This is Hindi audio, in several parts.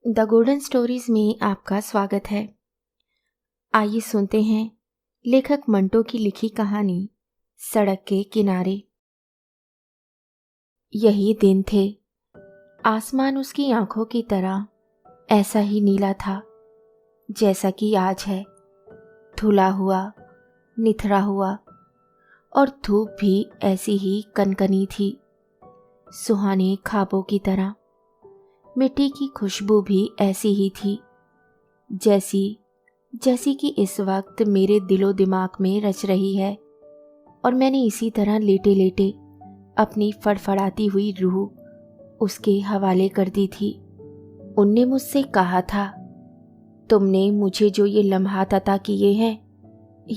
द गोल्डन स्टोरीज में आपका स्वागत है। आइए सुनते हैं लेखक मंटो की लिखी कहानी सड़क के किनारे। यही दिन थे। आसमान उसकी आंखों की तरह ऐसा ही नीला था जैसा कि आज है, धुला हुआ, निथरा हुआ, और धूप भी ऐसी ही कनकनी थी, सुहाने ख्वाबों की तरह। मिट्टी की खुशबू भी ऐसी ही थी जैसी जैसी कि इस वक्त मेरे दिलो दिमाग में रच रही है, और मैंने इसी तरह लेटे लेटे अपनी फड़फड़ाती हुई रूह उसके हवाले कर दी थी। उनने मुझसे कहा था, तुमने मुझे जो ये लम्हात अता किए हैं,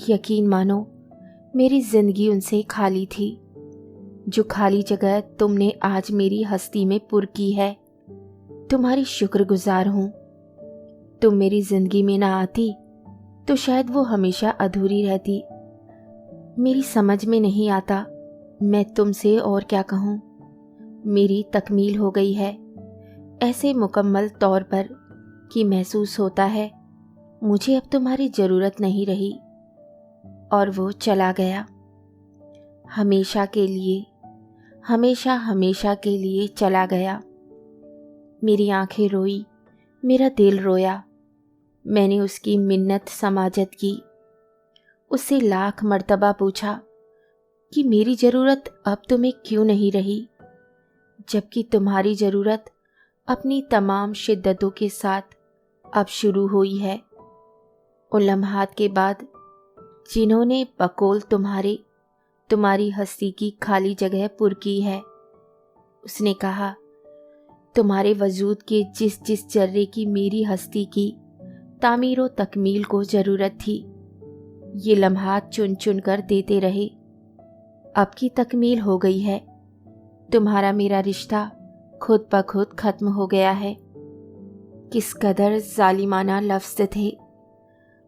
यकीन मानो मेरी जिंदगी उनसे खाली थी। जो खाली जगह तुमने आज मेरी हस्ती में पुर की है, तुम्हारी शुक्रगुजार हूँ। तुम मेरी जिंदगी में ना आती तो शायद वो हमेशा अधूरी रहती। मेरी समझ में नहीं आता मैं तुमसे और क्या कहूँ। मेरी तकमील हो गई है ऐसे मुकम्मल तौर पर कि महसूस होता है मुझे अब तुम्हारी ज़रूरत नहीं रही। और वो चला गया, हमेशा के लिए, हमेशा हमेशा के लिए चला गया। मेरी आंखें रोई, मेरा दिल रोया। मैंने उसकी मिन्नत समाजत की, उससे लाख मर्तबा पूछा कि मेरी ज़रूरत अब तुम्हें क्यों नहीं रही, जबकि तुम्हारी ज़रूरत अपनी तमाम शिद्दतों के साथ अब शुरू हुई है। उन लम्हात के बाद जिन्होंने बकौल तुम्हारी हस्ती की खाली जगह पुर की है। उसने कहा, तुम्हारे वजूद के जिस जिस जर्रे की मेरी हस्ती की तामीर व तकमील को ज़रूरत थी, ये लम्हात चुन चुन कर देते रहे। अब की तकमील हो गई है। तुम्हारा मेरा रिश्ता खुद ब खुद ख़त्म हो गया है। किस कदर जालिमाना लफ्ज़ थे।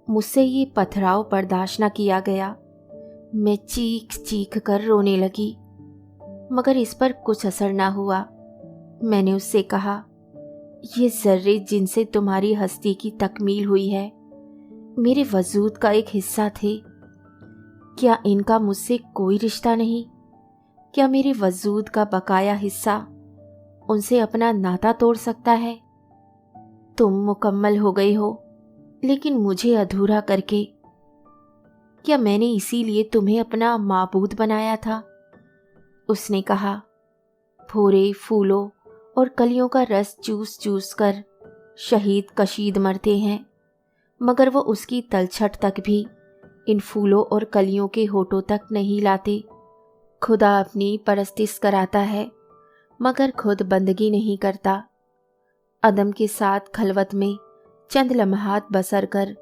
मुझसे ये पथराव बर्दाश्त न किया गया। मैं चीख चीख कर रोने लगी, मगर इस पर कुछ असर ना हुआ। मैंने उससे कहा, ये ज़र्रे जिनसे तुम्हारी हस्ती की तकमील हुई है मेरे वजूद का एक हिस्सा थे। क्या इनका मुझसे कोई रिश्ता नहीं? क्या मेरे वजूद का बकाया हिस्सा उनसे अपना नाता तोड़ सकता है? तुम मुकम्मल हो गए हो, लेकिन मुझे अधूरा करके। क्या मैंने इसीलिए तुम्हें अपना माबूद बनाया था? उसने कहा, भोरे फूलों और कलियों का रस चूस चूस कर शहीद कशीद मरते हैं, मगर वो उसकी तलछट तक भी इन फूलों और कलियों के होठों तक नहीं लाते। खुदा अपनी परस्तिश कराता है, मगर खुद बंदगी नहीं करता। अदम के साथ खलवत में चंद लम्हात बसर कर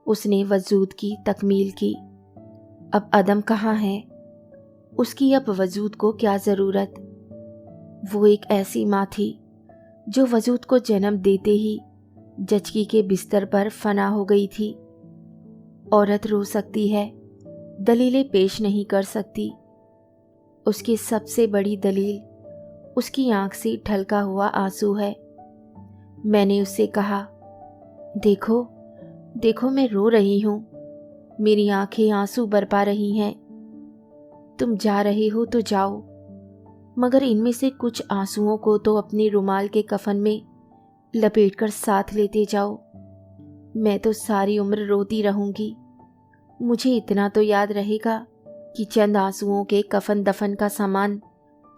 उसने वजूद की तकमील की। अब अदम कहाँ है? उसकी अब वजूद को क्या ज़रूरत? वो एक ऐसी माँ थी जो वजूद को जन्म देते ही जचकी के बिस्तर पर फना हो गई थी। औरत रो सकती है, दलीलें पेश नहीं कर सकती। उसकी सबसे बड़ी दलील उसकी आंख से ढलका हुआ आंसू है। मैंने उससे कहा, देखो देखो मैं रो रही हूँ, मेरी आंखें आंसू बरपा रही हैं। तुम जा रहे हो तो जाओ, मगर इनमें से कुछ आंसुओं को तो अपने रुमाल के कफन में लपेटकर साथ लेते जाओ। मैं तो सारी उम्र रोती रहूंगी। मुझे इतना तो याद रहेगा कि चंद आंसुओं के कफन दफन का सामान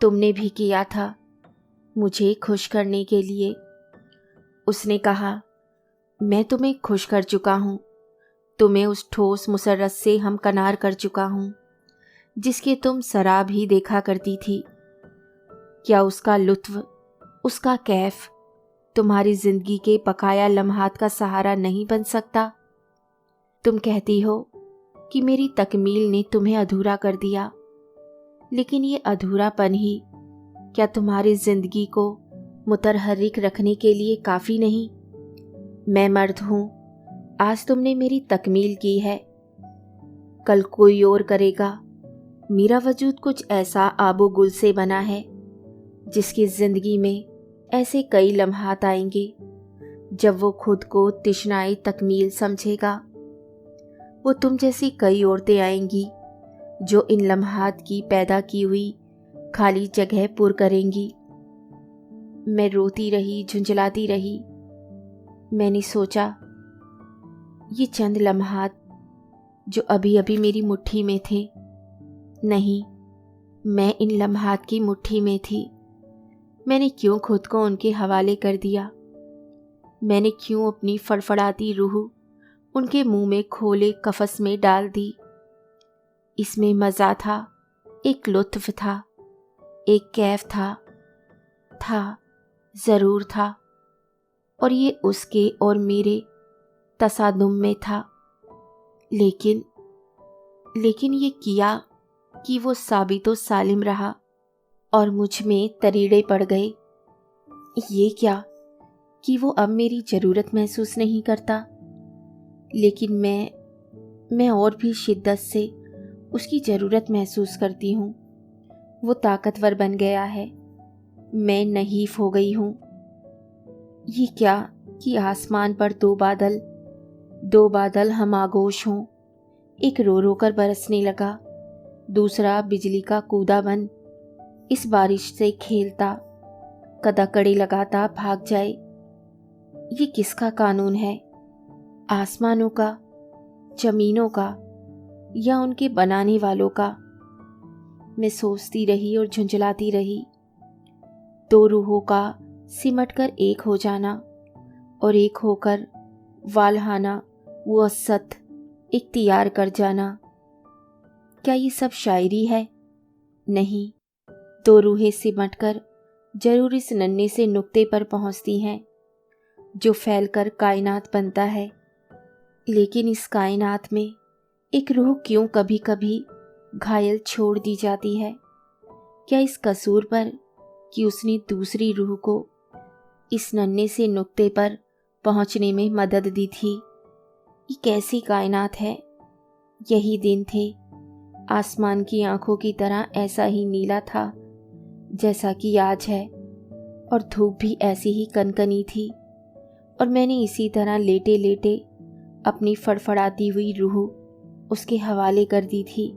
तुमने भी किया था, मुझे खुश करने के लिए। उसने कहा, मैं तुम्हें खुश कर चुका हूँ। तुम्हें उस ठोस मुसर्रत से हमकनार कर चुका हूँ जिसके तुम शराब ही देखा करती थी। क्या उसका लुत्फ, उसका कैफ तुम्हारी जिंदगी के बकाया लम्हात का सहारा नहीं बन सकता? तुम कहती हो कि मेरी तकमील ने तुम्हें अधूरा कर दिया, लेकिन ये अधूरापन ही क्या तुम्हारी जिंदगी को मुतहर्रिक रखने के लिए काफ़ी नहीं? मैं मर्द हूँ, आज तुमने मेरी तकमील की है, कल कोई और करेगा। मेरा वजूद कुछ ऐसा आबो गुल से बना है जिसकी जिंदगी में ऐसे कई लम्हात आएंगे जब वो खुद को तिश्नाए तकमील समझेगा। वो तुम जैसी कई औरतें आएंगी जो इन लम्हात की पैदा की हुई खाली जगह पुर करेंगी। मैं रोती रही, झुंझलाती रही। मैंने सोचा, ये चंद लम्हात जो अभी अभी मेरी मुट्ठी में थे, नहीं, मैं इन लम्हात की मुट्ठी में थी। मैंने क्यों खुद को उनके हवाले कर दिया? मैंने क्यों अपनी फड़फड़ाती रूह उनके मुंह में खोले कफस में डाल दी? इसमें मज़ा था, एक लुत्फ़ था, एक कैफ था, ज़रूर था। और ये उसके और मेरे तसादुम में था। लेकिन ये किया कि वो साबितो सालिम रहा और मुझ में तरीड़े पड़ गए। ये क्या कि वो अब मेरी ज़रूरत महसूस नहीं करता, लेकिन मैं और भी शिद्दत से उसकी ज़रूरत महसूस करती हूँ। वो ताकतवर बन गया है, मैं नहीफ हो गई हूँ। ये क्या कि आसमान पर दो बादल हम आगोश हों। एक रो रो कर बरसने लगा, दूसरा बिजली का कूदा बन इस बारिश से खेलता, कड़े लगाता भाग जाए। ये किसका कानून है? आसमानों का, जमीनों का, या उनके बनाने वालों का? मैं सोचती रही और झुंझलाती रही। दो रूहों का सिमटकर एक हो जाना और एक होकर वालहाना वसत इख्तियार कर जाना, क्या ये सब शायरी है? नहीं, दो रूहें सिमटकर जरूर इस नन्हे से नुक्ते पर पहुंचती हैं जो फैलकर कायनात बनता है। लेकिन इस कायनात में एक रूह क्यों कभी कभी घायल छोड़ दी जाती है? क्या इस कसूर पर कि उसने दूसरी रूह को इस नन्हे से नुक्ते पर पहुंचने में मदद दी थी? ये कैसी कायनात है? यही दिन थे, आसमान की आंखों की तरह ऐसा ही नीला था जैसा कि आज है, और धूप भी ऐसी ही कनकनी थी, और मैंने इसी तरह लेटे लेटे अपनी फड़फड़ाती हुई रूह उसके हवाले कर दी थी।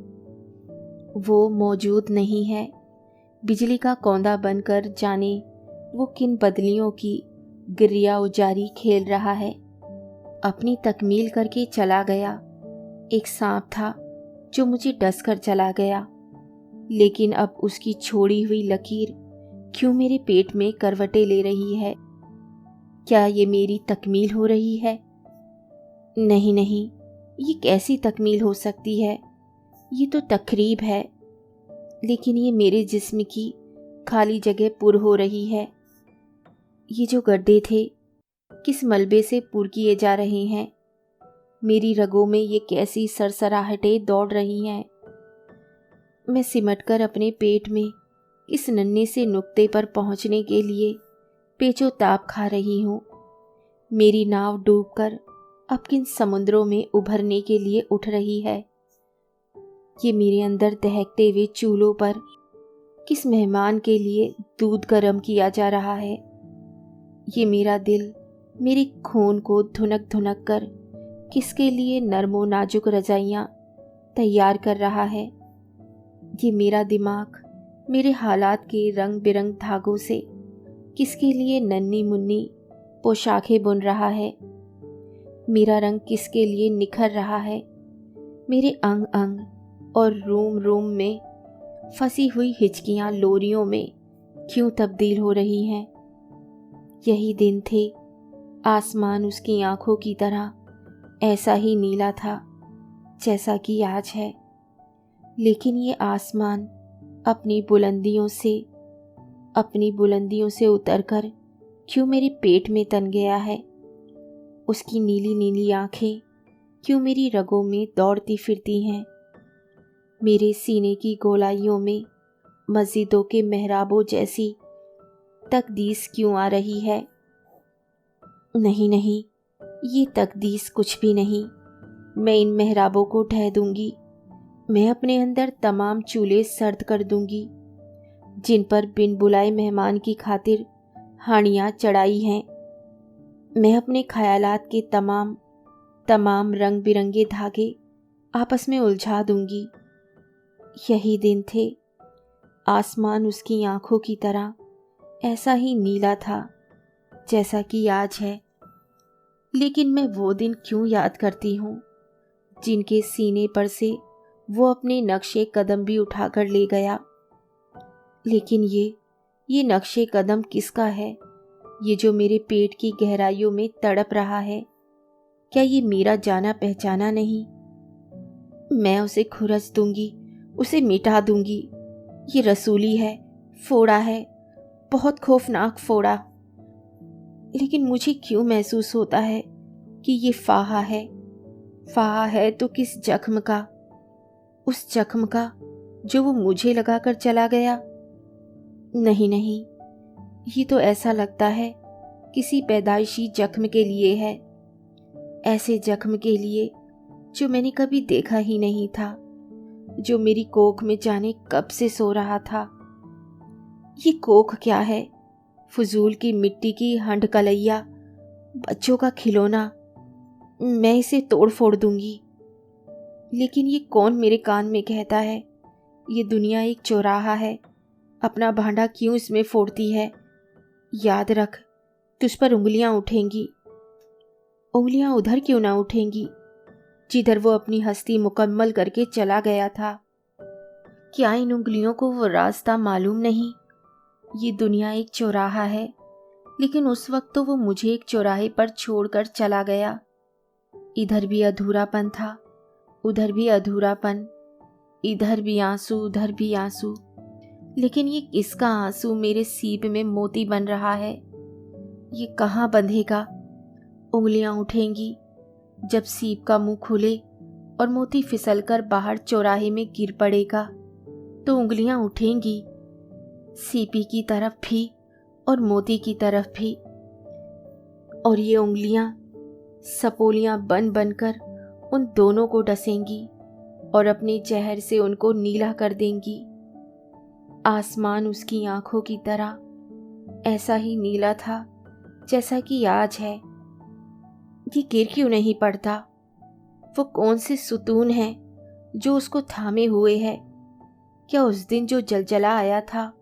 वो मौजूद नहीं है, बिजली का कौंदा बनकर जाने वो किन बदलियों की गिरिया उजारी खेल रहा है। अपनी तकमील करके चला गया। एक सांप था जो मुझे डस कर चला गया, लेकिन अब उसकी छोड़ी हुई लकीर क्यों मेरे पेट में करवटें ले रही है? क्या ये मेरी तकमील हो रही है? नहीं नहीं, ये कैसी तकमील हो सकती है? ये तो तकरीब है। लेकिन ये मेरे जिस्म की खाली जगह पुर हो रही है। ये जो गड्ढे थे किस मलबे से पुर किए जा रहे हैं? मेरी रगों में ये कैसी सरसराहटें दौड़ रही हैं? मैं सिमटकर अपने पेट में इस नन्हे से नुक्ते पर पहुंचने के लिए पेचो ताप खा रही हूँ। मेरी नाव डूबकर अब किन समुद्रों में उभरने के लिए उठ रही है? ये मेरे अंदर दहकते हुए चूल्हों पर किस मेहमान के लिए दूध गर्म किया जा रहा है? ये मेरा दिल मेरे खून को धुनक धुनक कर किसके लिए नरमो नाजुक रजाइयाँ तैयार कर रहा है? ये मेरा दिमाग मेरे हालात के रंग बिरंग धागों से किसके लिए नन्ही मुन्नी पोशाकें बुन रहा है? मेरा रंग किसके लिए निखर रहा है? मेरे अंग अंग और रोम रोम में फंसी हुई हिचकियाँ लोरियों में क्यों तब्दील हो रही हैं? यही दिन थे, आसमान उसकी आंखों की तरह ऐसा ही नीला था जैसा कि आज है। लेकिन ये आसमान अपनी बुलंदियों से उतरकर क्यों मेरे पेट में तन गया है? उसकी नीली नीली आंखें क्यों मेरी रगों में दौड़ती फिरती हैं? मेरे सीने की गोलाइयों में मस्जिदों के मेहराबों जैसी तकदीस क्यों आ रही है? नहीं नहीं, ये तकदीस कुछ भी नहीं। मैं इन मेहराबों को ढह दूंगी। मैं अपने अंदर तमाम चूल्हे सर्द कर दूंगी जिन पर बिन बुलाए मेहमान की खातिर हांडियाँ चढ़ाई हैं। मैं अपने ख्यालात के तमाम रंग बिरंगे धागे आपस में उलझा दूंगी। यही दिन थे। आसमान उसकी आंखों की तरह ऐसा ही नीला था जैसा कि आज है। लेकिन मैं वो दिन क्यों याद करती हूँ जिनके सीने पर से वो अपने नक्शे कदम भी उठाकर ले गया। लेकिन ये नक्शे कदम किसका है, ये जो मेरे पेट की गहराइयों में तड़प रहा है? क्या ये मेरा जाना पहचाना नहीं? मैं उसे खुरच दूंगी, उसे मिटा दूंगी। ये रसूली है, फोड़ा है, बहुत खौफनाक फोड़ा। लेकिन मुझे क्यों महसूस होता है कि ये फाहा है। फाहा है तो किस जख्म का? उस जख्म का जो वो मुझे लगाकर चला गया। नहीं, ये तो ऐसा लगता है किसी पैदाइशी जख्म के लिए है, ऐसे जख्म के लिए जो मैंने कभी देखा ही नहीं था, जो मेरी कोख में जाने कब से सो रहा था। ये कोख क्या है? फजूल की मिट्टी की हंड कलैया, बच्चों का खिलौना। मैं इसे तोड़ फोड़ दूंगी। लेकिन ये कौन मेरे कान में कहता है ये दुनिया एक चौराहा है, अपना भांडा क्यों इसमें फोड़ती है? याद रख, तुझ पर उंगलियां उठेंगी। उंगलियां उधर क्यों ना उठेंगी जिधर वो अपनी हस्ती मुकम्मल करके चला गया था। क्या इन उंगलियों को वो रास्ता मालूम नहीं? ये दुनिया एक चौराहा है, लेकिन उस वक्त तो वो मुझे एक चौराहे पर छोड़कर चला गया। इधर भी अधूरापन था, उधर भी अधूरापन, इधर भी आंसू, उधर भी आंसू। लेकिन ये किसका आंसू मेरे सीप में मोती बन रहा है? ये कहाँ बंधेगा? उंगलियां उठेंगी जब सीप का मुंह खुले और मोती फिसलकर बाहर चौराहे में गिर पड़ेगा, तो उंगलियां उठेंगी, सीपी की तरफ भी और मोती की तरफ भी। और ये उंगलियां सपोलियां बन बनकर उन दोनों को डसेंगी और अपने जहर से उनको नीला कर देंगी। आसमान उसकी आंखों की तरह ऐसा ही नीला था जैसा कि आज है। ये गिर क्यों नहीं पड़ता? वो कौन से सुतून है जो उसको थामे हुए है? क्या उस दिन जो जलजला आया था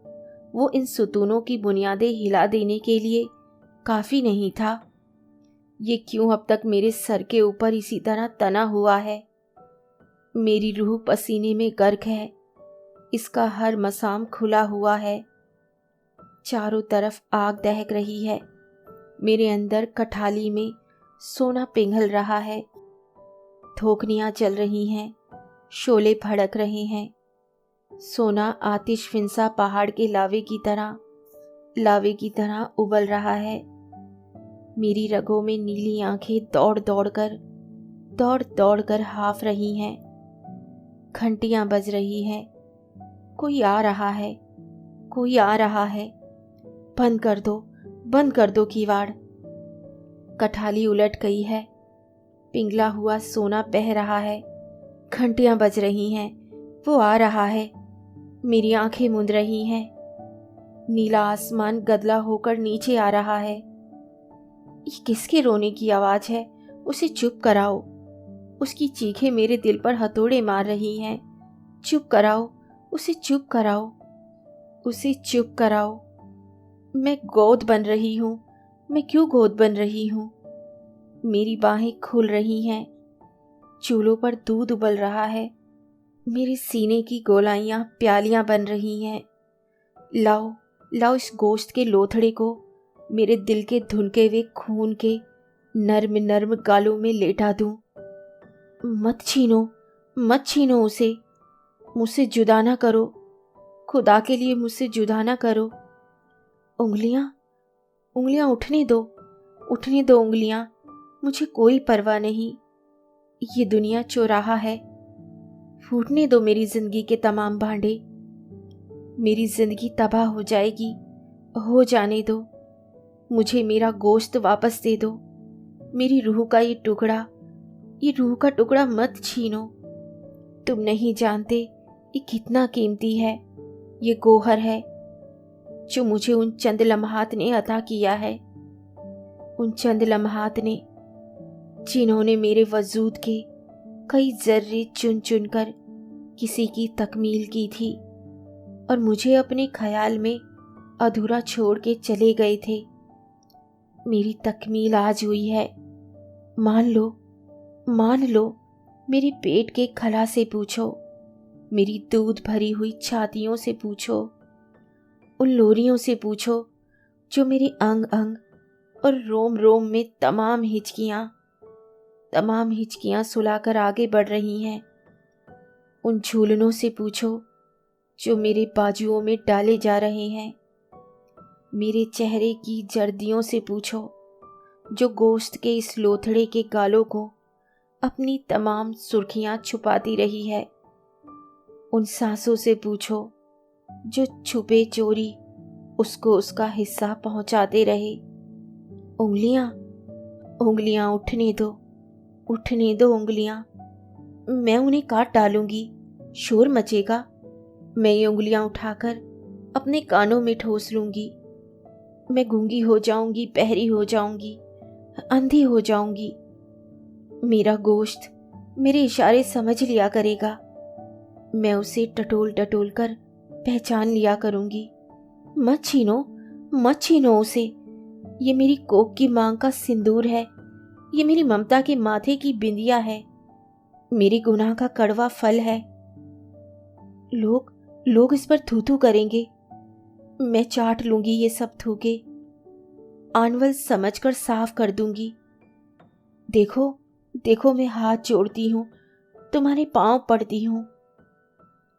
वो इन सुतूनों की बुनियादें हिला देने के लिए काफी नहीं था? ये क्यों अब तक मेरे सर के ऊपर इसी तरह तना हुआ है? मेरी रूह पसीने में गर्क है, इसका हर मसाम खुला हुआ है। चारों तरफ आग दहक रही है, मेरे अंदर कठाली में सोना पिघल रहा है। धोकनियां चल रही हैं, शोले भड़क रहे हैं। सोना आतिश फिंसा पहाड़ के लावे की तरह उबल रहा है। मेरी रगों में नीली आंखें दौड़ दौड़ कर हाफ रही हैं। घंटियां बज रही हैं। कोई आ रहा है। बंद कर दो किवाड़। कठाली उलट गई है, पिघला हुआ सोना बह रहा है। घंटियां बज रही हैं, वो आ रहा है। मेरी आंखें मूंद रही हैं। नीला आसमान गदला होकर नीचे आ रहा है। ये किसके रोने की आवाज है? उसे चुप कराओ। उसकी चीखें मेरे दिल पर हथौड़े मार रही हैं। चुप कराओ, उसे चुप कराओ। मैं गोद बन रही हूँ। मैं क्यों गोद बन रही हूँ? मेरी बाहें खुल रही हैं। चूल्हों पर दूध उबल रहा है। मेरे सीने की गोलाइयाँ प्यालियाँ बन रही हैं। लाओ इस गोश्त के लोथड़े को मेरे दिल के धुनके हुए खून के नर्म गालों में लेटा दूं। मत छीनो उसे। मुझसे जुदा ना करो। खुदा के लिए मुझसे जुदा ना करो। उंगलियां उठने दो उंगलियां। मुझे कोई परवाह नहीं। ये दुनिया चौराहा है। फूटने दो मेरी जिंदगी के तमाम भांडे। मेरी जिंदगी तबाह हो जाएगी। हो जाने दो। मुझे मेरा गोश्त वापस दे दो। मेरी रूह का टुकड़ा मत छीनो। तुम नहीं जानते ये कितना कीमती है। ये गोहर है जो मुझे उन चंद लम्हात ने अता किया है। उन चंद लम्हात ने जिन्होंने मेरे वजूद के कई जर्रे चुन चुन कर किसी की तकमील की थी और मुझे अपने ख्याल में अधूरा छोड़ के चले गए थे, मेरी तकमील आज हुई है। मान लो, मेरे पेट के खला से पूछो, मेरी दूध भरी हुई छातियों से पूछो, उन लोरियों से पूछो जो मेरे अंग अंग और रोम रोम में तमाम हिचकियां सुलाकर आगे बढ़ रही हैं। उन झूलनों से पूछो जो मेरे बाजुओं में डाले जा रहे हैं। मेरे चेहरे की जर्दियों से पूछो जो गोश्त के इस लोथड़े के गालों को अपनी तमाम सुर्खियां छुपाती रही है। उन सांसों से पूछो जो छुपे चोरी उसको उसका हिस्सा पहुंचाते रहे। उंगलियां उठने दो उंगलियां, मैं उन्हें काट डालूंगी, शोर मचेगा। मैं ये उंगलियां उठाकर अपने कानों में ठोस लूंगी। मैं गूंगी हो जाऊंगी, बहरी हो जाऊंगी, अंधी हो जाऊंगी। मेरा गोश्त मेरे इशारे समझ लिया करेगा। मैं उसे टटोल टटोल कर पहचान लिया करूंगी। मत छीनो उसे। ये मेरी कोख की मांग का सिंदूर है, ये मेरी ममता के माथे की बिंदिया है, मेरे गुनाह का कड़वा फल है। लोग इस पर थू थू करेंगे, मैं चाट लूंगी ये सब थूके, आनवल समझकर साफ कर दूंगी। देखो मैं हाथ जोड़ती हूँ, तुम्हारे पांव पड़ती हूँ।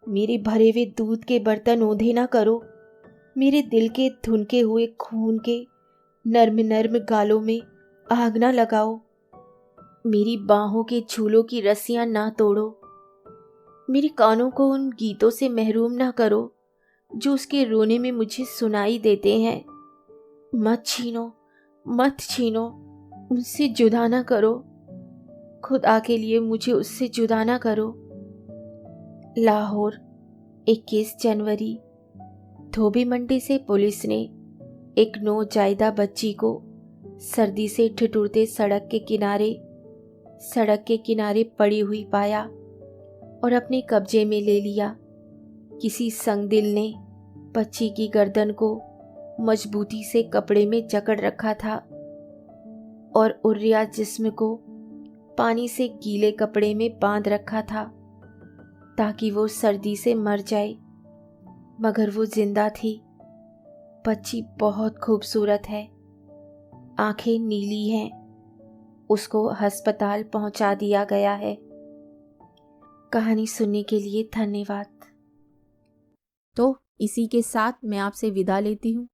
मेरे भरे हुए दूध के बर्तन औंधे ना करो, मेरे दिल के धुनके हुए खून के नर्म नर्म गालों में आग ना लगाओ। मेरी बाहों के झूलों की रस्सियां ना तोड़ो, मेरे कानों को उन गीतों से महरूम ना करो जो उसके रोने में मुझे सुनाई देते हैं। मत छीनो, मुझसे जुदा ना करो, खुदा के लिए मुझे उससे जुदा ना करो। लाहौर, 21 जनवरी। धोबी मंडी से पुलिस ने एक नौजायदा बच्ची को सर्दी से ठिठुरते सड़क के किनारे पड़ी हुई पाया और अपने कब्जे में ले लिया। किसी संगदिल ने बच्ची की गर्दन को मजबूती से कपड़े में जकड़ रखा था और उर्रिया जिस्म को पानी से गीले कपड़े में बांध रखा था ताकि वो सर्दी से मर जाए, मगर वो जिंदा थी। बच्ची बहुत खूबसूरत है, आंखें नीली हैं। उसको अस्पताल पहुंचा दिया गया है। कहानी सुनने के लिए धन्यवाद। तो इसी के साथ मैं आपसे विदा लेती हूँ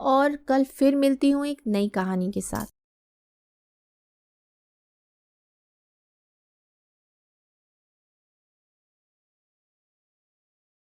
और कल फिर मिलती हूँ एक नई कहानी के साथ।